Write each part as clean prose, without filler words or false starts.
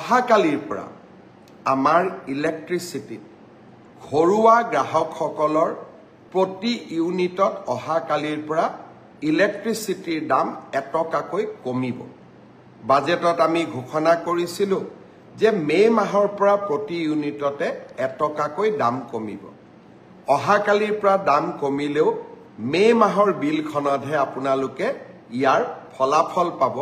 অহাকালিৰ পৰা আমাৰ ইলেক্ট্ৰিচিটিত ঘৰুৱা গ্ৰাহকসকলৰ প্ৰতি ইউনিটত অহাকালিৰ পৰা ইলেক্ট্ৰিচিটিৰ দাম 1 টকাকৈ কমিব। বাজেটত আমি ঘোষণা কৰিছিলোঁ যে মে মাহৰ পৰা প্ৰতি ইউনিটতে 1 টকাকৈ দাম কমিব। অহাকালিৰ পৰা দাম কমিলেও মে মাহৰ বিলখনতহে আপোনালোকে ইয়াৰ ফলাফল পাব,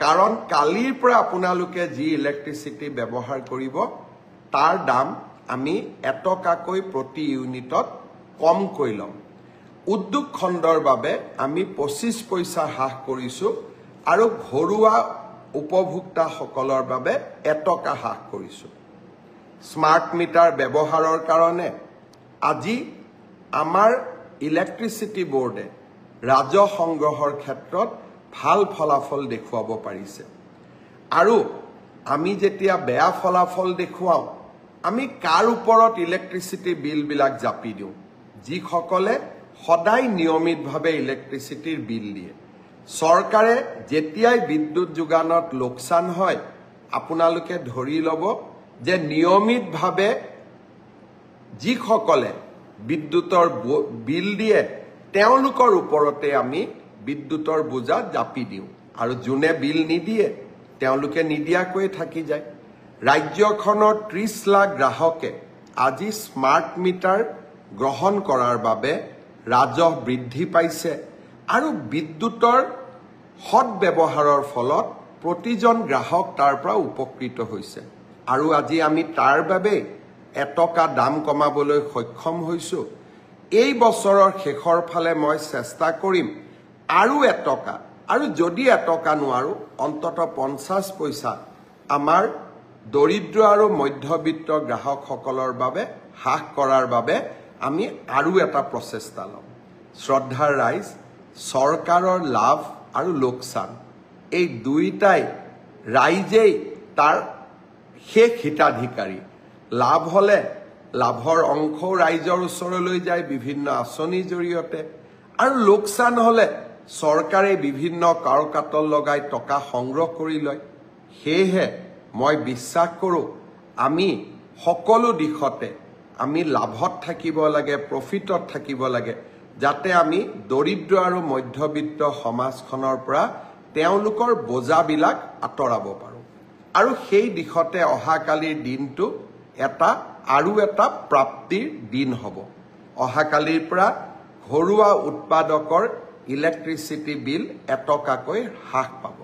কাৰণ কালিৰ পৰা আপোনালোকে যি ইলেক্ট্ৰিচিটি ব্যৱহাৰ কৰিব তাৰ দাম আমি 1 টকাকৈ প্ৰতি ইউনিটত কমকৈ ল'ম। উদ্যোগ খণ্ডৰ বাবে আমি 25 পইচা হ্ৰাস কৰিছোঁ আৰু ঘৰুৱা উপভোক্তাসকলৰ বাবে 1 টকা হ্ৰাস কৰিছোঁ। স্মাৰ্ট মিটাৰ ব্যৱহাৰৰ কাৰণে আজি আমাৰ ইলেক্ট্ৰিচিটি বোৰ্ডে ৰাজহ সংগ্ৰহৰ ক্ষেত্ৰত ভাল ফলাফল দেখুৱাব পাৰিছে। আৰু আমি যেতিয়া বেয়া ফলাফল দেখুৱাওঁ, আমি কাৰ ওপৰত ইলেক্ট্ৰিচিটি বিলবিলাক জাপি দিওঁ? যিসকলে সদায় নিয়মিতভাৱে ইলেক্ট্ৰিচিটিৰ বিল দিয়ে। চৰকাৰে যেতিয়াই বিদ্যুৎ যোগানত লোকচান হয়, আপোনালোকে ধৰি ল'ব যে নিয়মিতভাৱে যিসকলে বিদ্যুতৰ বিল দিয়ে তেওঁলোকৰ ওপৰতে আমি বিদ্যুতৰ বোজা জাপি দিওঁ, আৰু যোনে বিল নিদিয়ে তেওঁলোকে নিদিয়াকৈ থাকি যায়। ৰাজ্যখনৰ 30 লাখ গ্ৰাহকে আজি স্মাৰ্ট মিটাৰ গ্ৰহণ কৰাৰ বাবে ৰাজহ বৃদ্ধি পাইছে আৰু বিদ্যুতৰ সৎ ব্যৱহাৰৰ ফলত প্ৰতিজন গ্ৰাহক তাৰ পৰা উপকৃত হৈছে। আৰু আজি আমি তাৰ বাবে 1 টকা দাম কমাবলৈ সক্ষম হৈছোঁ। এই বছৰৰ শেষৰ ফালে মই চেষ্টা কৰিম আৰু 1 টকা, আৰু যদি 1 টকা নোৱাৰো অন্ততঃ 50 পইচা আমাৰ দৰিদ্ৰ আৰু মধ্যবিত্ত গ্ৰাহকসকলৰ বাবে হ্ৰাস কৰাৰ বাবে আমি আৰু এটা প্ৰচেষ্টা ল'ম। শ্ৰদ্ধাৰ ৰাইজ, চৰকাৰৰ লাভ আৰু লোকচান এই দুইটাই ৰাইজেই তাৰ শেষ হিতাধিকাৰী। লাভ হ'লে লাভৰ অংশও ৰাইজৰ ওচৰলৈ যায় বিভিন্ন আঁচনিৰ জৰিয়তে, আৰু লোকচান হ'লে চৰকাৰে বিভিন্ন কাৰকাতল লগাই টকা সংগ্ৰহ কৰি লয়। সেয়েহে মই বিশ্বাস কৰোঁ আমি সকলো দিশতে আমি লাভত থাকিব লাগে, প্ৰফিটত থাকিব লাগে, যাতে আমি দৰিদ্ৰ আৰু মধ্যবিত্ত সমাজখনৰ পৰা তেওঁলোকৰ বোজাবিলাক আঁতৰাব পাৰোঁ। আৰু সেই দিশতে অহাকালিৰ দিনটো আৰু এটা প্ৰাপ্তিৰ দিন হ'ব। অহাকালিৰ পৰা ঘৰুৱা উৎপাদকৰ ইলেক্ট্ৰিচিটি বিল 1 টকাকৈ হ্ৰাস পাব।